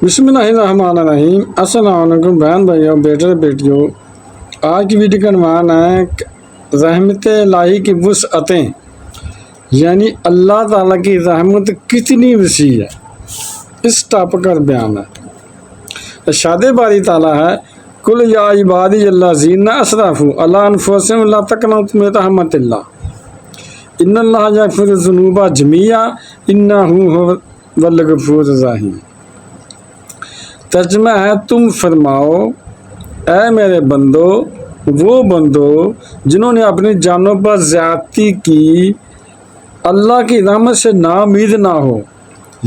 بسم اللہ الرحمن الرحیم۔ السلام علیکم بہن بھائیوں، بیٹے بیٹیوں۔ آج کی ویڈیو کا عنوان ہے رحمت الہی کی وسعتیں، یعنی اللہ تعالیٰ کی رحمت کتنی وسیع ہے، اس ٹاپک کا بیان ہے۔ ارشاد باری تعالیٰ ہے کل یا عبادی الذین اسرفوا علی انفسہم لا تقنطوا من رحمت اللہ ان اللہ یغفر الذنوب جميعا انہ هو الغفور الرحیم۔ ترجمہ ہے تم فرماؤ اے میرے بندو، وہ بندو جنہوں نے اپنی جانوں پر زیادتی کی اللہ کی رحمت سے ناامید نہ ہو،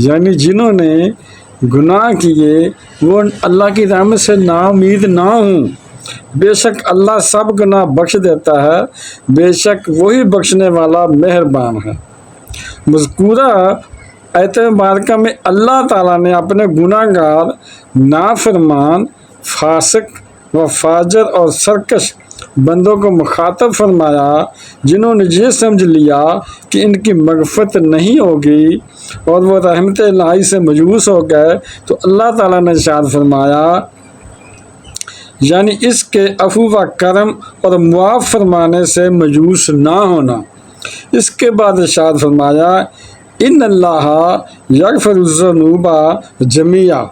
یعنی جنہوں نے گناہ کیے وہ اللہ کی رحمت سے ناامید نہ ہوں۔ بے شک اللہ سب گناہ بخش دیتا ہے، بے شک وہی بخشنے والا مہربان ہے۔ مذکورہ آیت مبارکہ میں اللہ تعالیٰ نے اپنے گناہ گار، نافرمان، فاسق و فاجر اور سرکش بندوں کو مخاطب فرمایا جنہوں نے یہ سمجھ لیا کہ ان کی مغفرت نہیں ہوگی اور وہ رحمت الہی سے مایوس ہو گئے، تو اللہ تعالیٰ نے ارشاد فرمایا، یعنی اس کے عفو و کرم اور معاف فرمانے سے مایوس نہ ہونا۔ اس کے بعد ارشاد فرمایا ان اللہ یغفر الذنوب جميعا،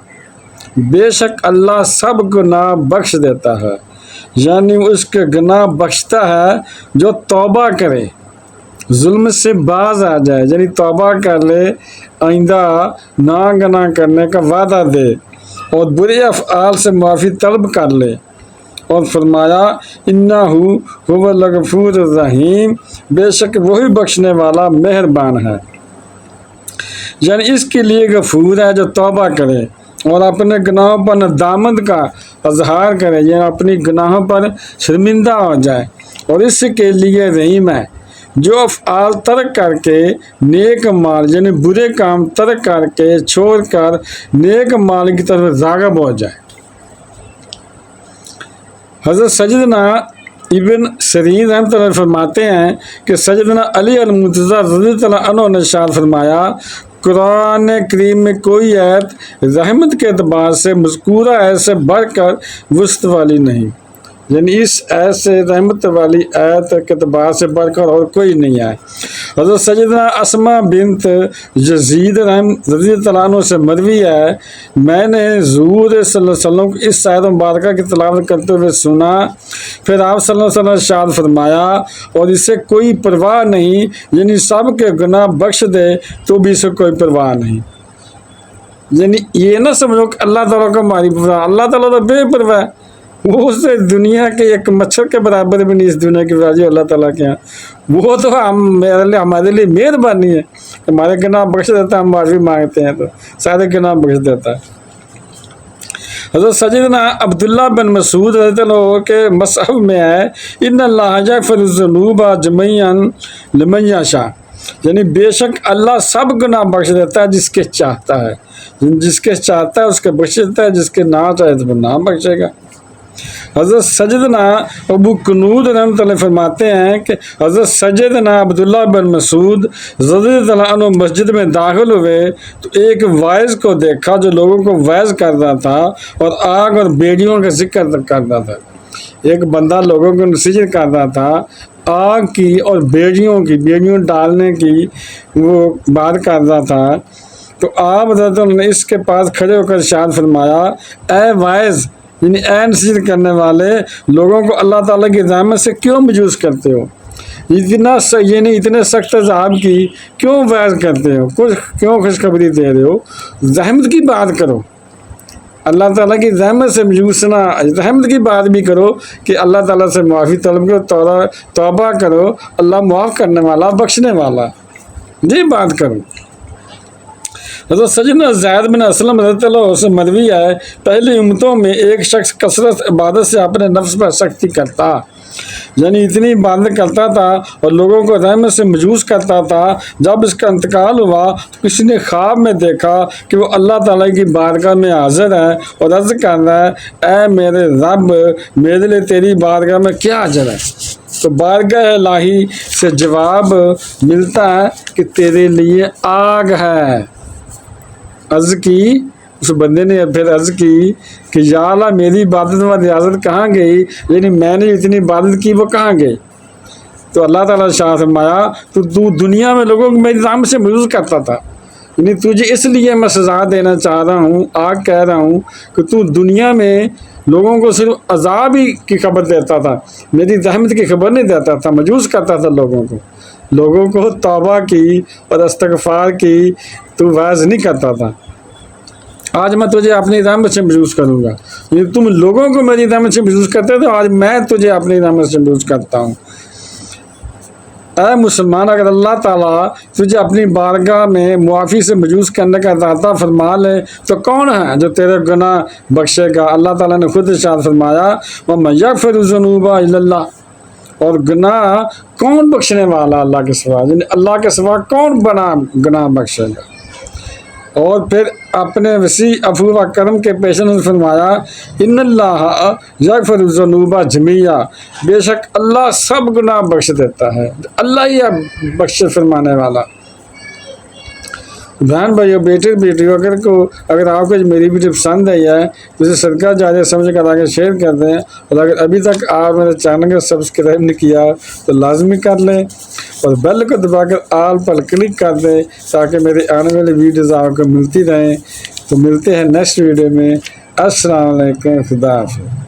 بے شک اللہ سب گناہ بخش دیتا ہے، یعنی اس کے گناہ بخشتا ہے جو توبہ کرے، ظلم سے باز آ جائے، یعنی توبہ کر لے، آئندہ نہ گناہ کرنے کا وعدہ دے اور برے افعال سے معافی طلب کر لے۔ اور فرمایا انہ هو الغفور الرحیم، بے شک وہی بخشنے والا مہربان ہے، یعنی اس کے لیے غفور ہے جو توبہ کرے اور اپنے گناہوں پر ندامت کا اظہار کرے، یعنی اپنی گناہوں پر شرمندہ ہو جائے، اور اس کے لیے رحیم ہے جو افعال ترک کر کے نیک مال، یعنی برے کام ترک کر کے چھوڑ کر نیک مال کی طرف راغب ہو جائے۔ حضرت سیدنا ابن سیرین رحمۃ اللہ فرماتے ہیں کہ سیدنا علی المرتضیٰ رضی اللہ عنہ نے ارشاد فرمایا قرآن کریم میں کوئی آیت رحمت کے اعتبار سے مذکورہ آیت سے بڑھ کر وسعت والی نہیں، یعنی اس آیت سے رحمت والی آیت کے اعتبار سے بڑھ کر اور کوئی نہیں ہے۔ حضرت سیدنا اسماء بنت یزید رضی اللہ عنہ سے مروی ہے میں نے حضور صلی اللہ علیہ وسلم کو اس آیت مبارکہ کی تلاوت کرتے ہوئے سنا، پھر آپ صلی اللہ علیہ وسلم نے ارشاد فرمایا اور اسے کوئی پرواہ نہیں، یعنی سب کے گناہ بخش دے تو بھی اسے کوئی پرواہ نہیں۔ یعنی یہ نہ سمجھو کہ اللہ تعالیٰ کو ہماری پرواہ، اللہ تعالیٰ تو بے پرواہ ہے، وہ اس دنیا کے ایک مچھر کے برابر بھی نہیں، اس دنیا کی راضی اللہ تعالیٰ کے یہاں، وہ تو ہمارے لیے مہربانی ہے، ہمارے گناہ بخش دیتا ہے، ہم معافی مانگتے ہیں تو سارے گناہ بخش دیتا ہے۔ حضرت سیدنا عبداللہ بن مسعود رضی اللہ عنہ کے مصحف میں ہے ان اللہ یغفر الذنوب جميعا لمن یشاء، یعنی بے شک اللہ سب گناہ بخش دیتا ہے جس کے چاہتا ہے، جس کے چاہتا ہے اس کے بخش دیتا ہے، جس کے نہ چاہے تو نہ بخشے گا۔ حضرت سیدنا ابو کنود رحمۃ اللہ فرماتے ہیں کہ حضرت سیدنا عبداللہ بن مسعود رضی اللہ عنہ مسجد میں داخل ہوئے تو ایک واعظ کو دیکھا جو لوگوں کو واعظ کرتا تھا اور آگ اور بیڑیوں کا ذکر کرتا تھا۔ ایک بندہ لوگوں کو نصیحت کرتا تھا آگ کی اور بیڑیوں ڈالنے کی وہ بات کرتا تھا، تو آپ حضرت نے اس کے پاس کھڑے ہو کر ارشاد فرمایا اے واعظ، یعنی اے نصیحت کرنے والے، لوگوں کو اللہ تعالیٰ کی رحمت سے کیوں مایوس کرتے ہو، اتنے سخت عذاب کی کیوں وعظ کرتے ہو، کیوں خوشخبری دے رہے ہو، رحمت کی بات کرو، اللہ تعالیٰ کی رحمت سے مایوس نہ، رحمت کی بات بھی کرو کہ اللہ تعالیٰ سے معافی طلب کرو، توبہ کرو، اللہ معاف کرنے والا، بخشنے والا، یہ بات کرو۔ حضرت سیدنا زید بن اسلم رضی اللہ عنہ سے مروی ہے پہلی امتوں میں ایک شخص کثرت عبادت سے اپنے نفس پر سختی کرتا، یعنی اتنی عبادت کرتا تھا اور لوگوں کو رحمت سے مایوس کرتا تھا، جب اس کا انتقال ہوا تو کسی نے خواب میں دیکھا کہ وہ اللہ تعالیٰ کی بارگاہ میں حاضر ہے اور عرض کر رہا ہے اے میرے رب، میرے لیے تیری بارگاہ میں کیا اجر ہے، تو بارگاہ الہی سے جواب ملتا ہے کہ تیرے لیے آگ ہے۔ عرض کی اس بندے نے پھر عرض کی کہ یا اللہ میری عبادت و ریاضت کہاں گئی، یعنی میں نے اتنی عبادت کی وہ کہاں گئی؟ تو اللہ تعالیٰ شاہ فرمایا تو دنیا میں لوگوں کو میری نام سے ملوث کرتا تھا، یعنی تجھے اس لیے میں سزا دینا چاہ رہا ہوں، آگ کہہ رہا ہوں کہ تو دنیا میں لوگوں کو صرف عذاب ہی کی خبر دیتا تھا، میری رحمت کی خبر نہیں دیتا تھا، مجوس کرتا تھا لوگوں کو توبہ کی اور استغفار کی تو واعظ نہیں کرتا تھا۔ آج میں تجھے اپنی رحمت سے مجوس کروں گا، یہ تم لوگوں کو میری رحمت سے مجوس کرتے تھے، آج میں تجھے اپنی رحمت سے مجوس کرتا ہوں۔ اے مسلمان، اگر اللہ تعالیٰ تجھے اپنی بارگاہ میں معافی سے مجوس کرنے کا ارادہ فرما لے تو کون ہے جو تیرے گناہ بخشے گا؟ اللہ تعالیٰ نے خود ارشاد فرمایا وَمَن يَغْفِرُ الذُّنُوبَ إِلَّا اللَّهُ، اور گناہ کون بخشنے والا اللہ کے سوا، یعنی اللہ کے سوا کون بنا گناہ بخشے گا؟ اور پھر اپنے وسیع عفو و کرم کے پیش نظر فرمایا ان اللہ یغفر الذنوب جمیعا، بے شک اللہ سب گناہ بخش دیتا ہے، اللہ ہی ہے بخش فرمانے والا۔ بہن بھائیو، بیٹیوں، اگر آپ کو میری ویڈیو پسند آئی ہے تو اسے صدقہ جاریہ سمجھ کر آگے شیئر کر دیں، اور اگر ابھی تک آپ میرے چینل کو سبسکرائب نہیں کیا تو لازمی کر لیں، اور بیل کو دبا کر آل پر کلک کر دیں تاکہ میری آنے والی ویڈیوز آپ کو ملتی رہیں۔ تو ملتے ہیں نیکسٹ ویڈیو میں۔ السلام علیکم، خدا حافظ۔